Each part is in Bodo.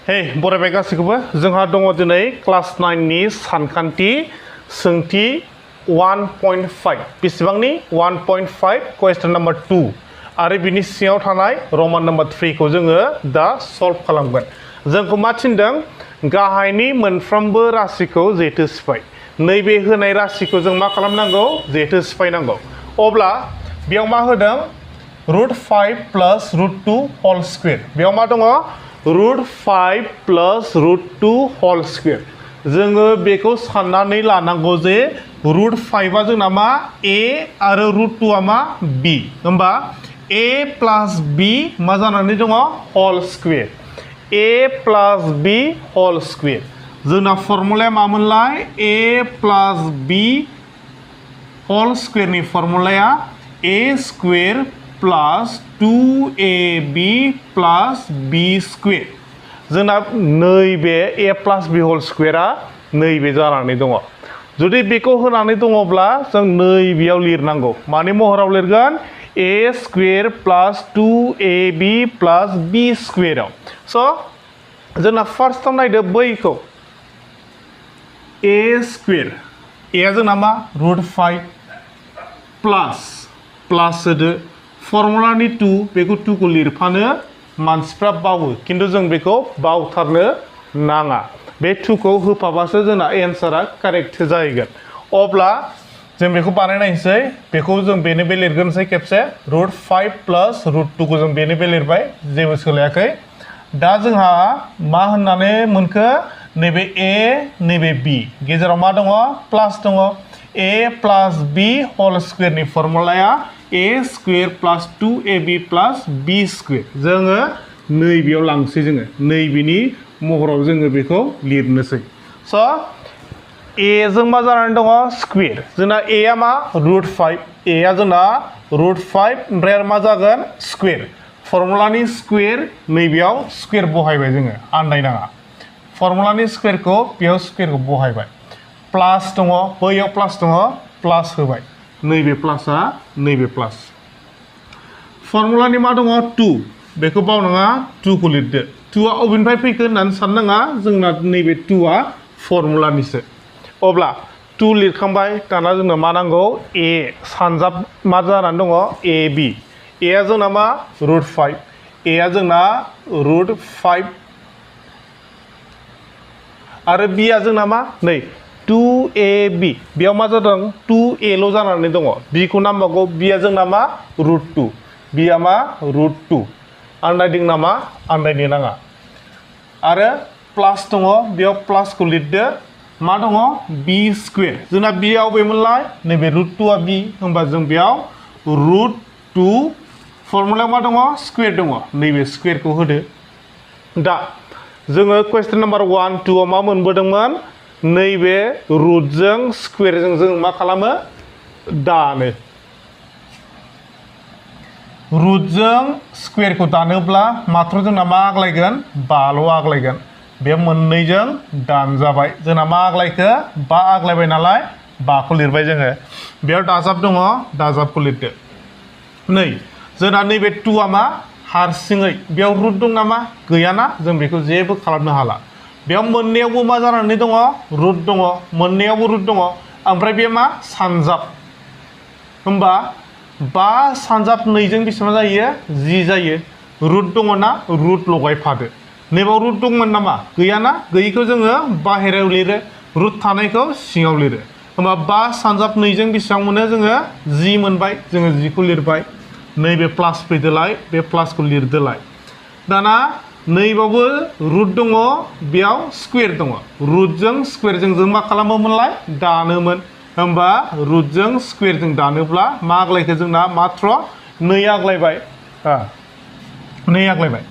Hey, बरायबाय गासिखौबो जोंहा दङ दिनै क्लास 9 नि सानखान्थि सोंथि 1.5 बेसेबांनि 1.5 क्वेश्चन नम्बर 2 आरो बिनि सिङाव थानाय रमान नम्बर 3 खौ जोङो दा सल्व खालामगोन जोंखौ मा थिनदों गाहायनि मोनफ्रोमबो राशिखौ जेथो सिफाय नैबे होनाय राशिखौ जों मा खालामनांगौ जेथो सिफायनांगौ अब्ला बेयाव मा होदों √5 plus √2 whole square बेयाव मा दङ √5 plus √2 whole square जोङो बेखौ साननानै लानांगौ जे √5 आ जोंना मा a आरो √2 आ मा b होमबा a plus b मा जानानै दङ whole square a plus b whole square जोंना फर्मुलाया मामोनलाय a plus b whole square नि फर्मुलाया a square plus 2ab plus b square जोंना नैबे a plus b whole square आ नैबे जानानै दङ जुदि बेखौ होनानै दङब्ला जों नैबेयाव लिरनांगौ माने महराव लिरगोन a square plus 2ab plus b square आव स' जोंना फार्स्टआव नायदो बैखौ a square a आ जोंना मा √5 प्लास होदो फर्मुलानि 2 बेखौ 2 खौ लिरफानो मानसिफ्रा बावो खिन्थु जों बेखौ बावथारनो नाङा बे 2 खौ होफाबासो जोंना एन्सारा कारेक्ट जाहैगोन अब्ला जों बेखौ बानायनायसै बेखौ जों बेनो बे लिरगोनसै खेबसे √5 plus √2 खौ जों बेनो बे लिरबाय जेबो सोलायाखै दा जोंहा मा होननानै मोनखो नैबे a नैबे b गेजेराव मा दङ प्लास दङ a plus b whole square नि फर्मुलाया a square plus 2ab plus b square जोङो नैबेयाव लांसै जोङो नैबेनि महराव जोङो बेखौ लिरनोसै स' a जों मा जानानै दङ स्क्वेर जोंना a आ मा √5 a आ जोंना √5 ओमफ्राय आरो मा जागोन स्क्वेर फर्मुलानि स्क्वेर नैबेयाव स्क्वेर बहायबाय जोङो आन्दायनाङा फर्मुलानि स्क्वेरखौ बेयाव स्क्वेरखौ बहायबाय प्लास दङ बैयाव प्लास दङ प्लास होबाय नैबे प्लासआ नैबे प्लास फर्मुलानि मा दङ 2 बेखौ बावनाङा 2 खौ लिरदो 2 आ अबेनिफ्राय फैखो होननानै साननाङा जोंना नैबे 2 आ फर्मुलानिसो अब्ला 2 लिरखांबाय दाना जोंनो मा नांगौ a सानजाब मा जानानै दङ ab a आ जोंना मा √5 a आ जोंना √5 आरो b आ जोंना मा नै 2ab बेयाव मा जादों 2a ल' जानानै दङ b खौ नांबावगौ b आ जोंना मा √2 b आ मा √2 आन्दायदों नामा आन्दायनो नाङा आरो प्लास दङ बेयाव प्लासखौ लिरदो मा दङ b स्क्वेर जोंना b आ अबेमोनलाय नैबे √2 आ b होमबा जों बेयाव √2 फर्मुलायाव मा दङ स्क्वेर दङ नैबे स्क्वेरखौ होदो दा जोङो कुइसन नाम्बार 1 2 आव मा मोनबोदोंमोन नैबे रुटजों स्क्वेरजों जों मा खालामो दानो रुटजों स्क्वेरखौ दानोब्ला मात्र जोंना मा आग्लायगोन 5 ल' आग्लायगोन बे मोननैजों दानजाबाय जोंना मा आग्लायखो 5 आग्लायबाय नालाय 5 खौ लिरबाय जोङो बेयाव दाजाब दङ दाजाबखौ लिरदो नै जोंना नैबे 2 आ मा हारसिङै बेयाव रुट दं नामा गैयाना जों बेखौ जेबो खालामनो हाला बेयाव मोननैयावबो मा जानानै दङ रुट दङ मोननैयावबो रुट दङ ओमफ्राय बे मा सानजाब होमबा 5 सानजाब 2 जों बेसेबां जायो 10 जायो रुट दङ ना रुट लगायफादो नैबाव रुट दंमोन नामा गैयाना गैयिखौ जोङो बाहेरायाव लिरो रुट थानायखौ सिङाव लिरो होमबा 5 सानजाब 2 जों बेसेबां मोनो जोङो 10 मोनबाय जोङो 10 खौ लिरबाय नैबे प्लास फैदोलाय बे प्लासखौ लिरदोलाय दाना नैबावबो रुट दङ बेयाव स्क्वेर दङ रुटजों स्क्वेरजों जों मा खालामोमोनलाय दानोमोन होमबा रुटजों स्क्वेरजों दानोब्ला मा आग्लायखो जोंना मात्र 2 आग्लायबाय 2 आग्लायबाय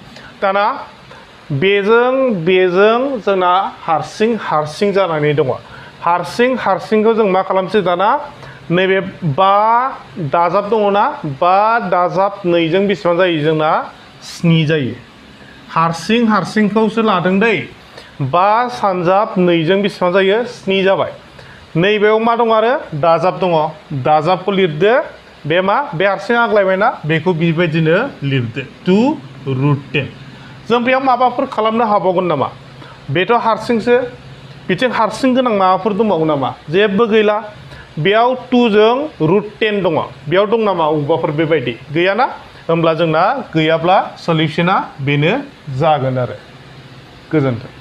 दाना बेजों जोंना हारसिं जानानै दङ हारसिंखौ जों मा खालामसै दाना नैबे 5 दाजाब दङ ना 5 दाजाब 2 जों बेसेबां जायो जोंना 7 जायो हारसिंखौसो लादों दै 5 सानजाब 2 जों बेसेबां जायो 7 जाबाय नैबेयाव मा दङ आरो दाजाब दङ दाजाबखौ लिरदो बे मा बे हारसिं आग्लायबायना बेखौ बेबायदिनो लिरदो 2 √10 जों बेयाव माबाफोर खालामनो हाबावगोन नामा बेथ' हारसिंसो बिथिं हारसिं गोनां माबाफोर दंबावो नामा जेबो गैला बेयाव 2 जों √10 दङ बेयाव दं नामा अबावबाफोर बेबायदि गैयाना होमब्ला जोंना गैयाब्ला सल्युशना बेनो जागोन आरो गोजोन्थों